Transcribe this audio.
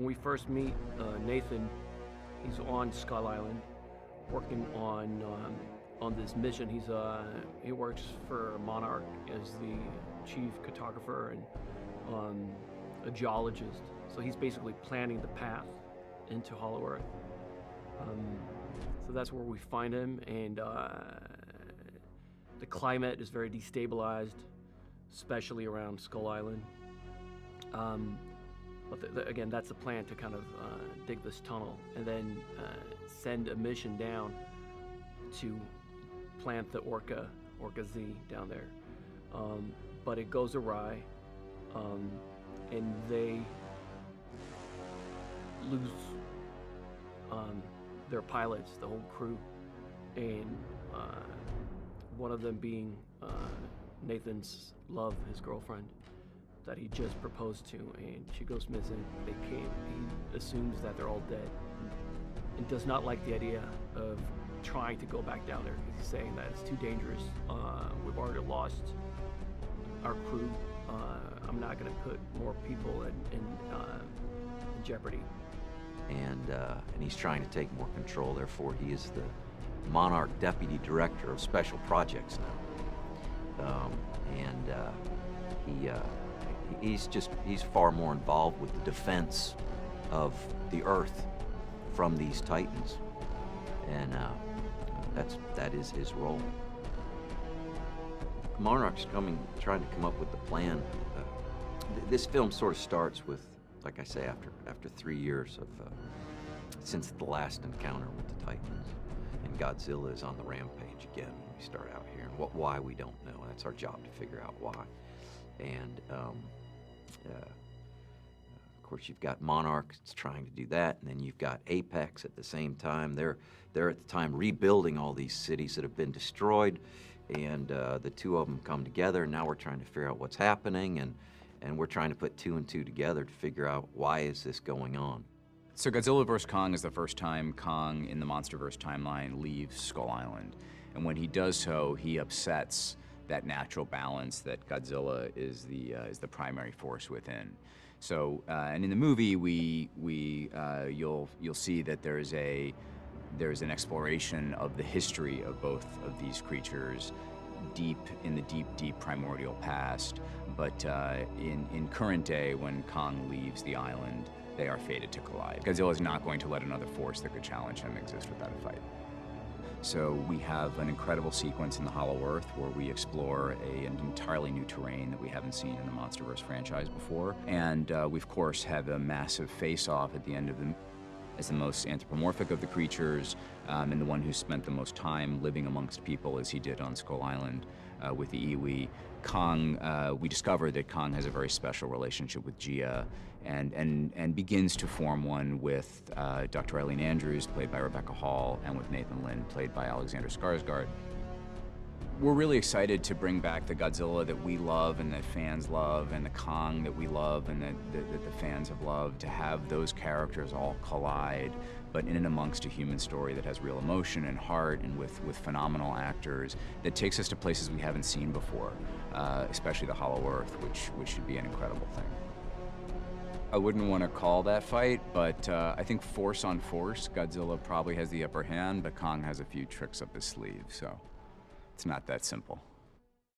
When we first meet Nathan, he's on Skull Island, working on this mission. He works for Monarch as the chief cartographer and a geologist. So he's basically planning the path into Hollow Earth. So that's where we find him, and the climate is very destabilized, especially around Skull Island. But again, that's the plan, to kind of dig this tunnel and then send a mission down to plant the Orca Z down there. But it goes awry, and they lose their pilots, the whole crew, and one of them being Nathan's love, his girlfriend, that he just proposed to, and she goes missing. He assumes that they're all dead and does not like the idea of trying to go back down there, because he's saying that it's too dangerous. We've already lost our crew. I'm not going to put more people in jeopardy. And he's trying to take more control. Therefore, he is the Monarch Deputy Director of Special Projects now. He's far more involved with the defense of the Earth from these Titans, and that is his role. Monarch's trying to come up with the plan. This film sort of starts with, like I say, after 3 years of since the last encounter with the Titans, and Godzilla is on the rampage again. When we start out here, and why we don't know. That's our job, to figure out why. And of course, you've got Monarch trying to do that, and then you've got Apex at the same time. They're at the time rebuilding all these cities that have been destroyed, and the two of them come together. And now we're trying to figure out what's happening, and we're trying to put two and two together to figure out why is this going on. So Godzilla vs. Kong is the first time Kong in the MonsterVerse timeline leaves Skull Island. And when he does so, he upsets that natural balance that Godzilla is the primary force within. So, and in the movie, you'll see that there's an exploration of the history of both of these creatures, deep in the deep primordial past. But in current day, when Kong leaves the island, they are fated to collide. Godzilla is not going to let another force that could challenge him exist without a fight. So we have an incredible sequence in the Hollow Earth where we explore an entirely new terrain that we haven't seen in the MonsterVerse franchise before. And we, of course, have a massive face-off at the end of the as the most anthropomorphic of the creatures, and the one who spent the most time living amongst people, as he did on Skull Island with the Iwi. Kong, we discover that Kong has a very special relationship with Gia, and begins to form one with Dr. Eileen Andrews, played by Rebecca Hall, and with Nathan Lynn, played by Alexander Skarsgård. We're really excited to bring back the Godzilla that we love and that fans love, and the Kong that we love and that the fans have loved, to have those characters all collide, but in and amongst a human story that has real emotion and heart, and with phenomenal actors, that takes us to places we haven't seen before, especially the Hollow Earth, which should be an incredible thing. I wouldn't want to call that fight, but I think force on force, Godzilla probably has the upper hand, but Kong has a few tricks up his sleeve, so it's not that simple.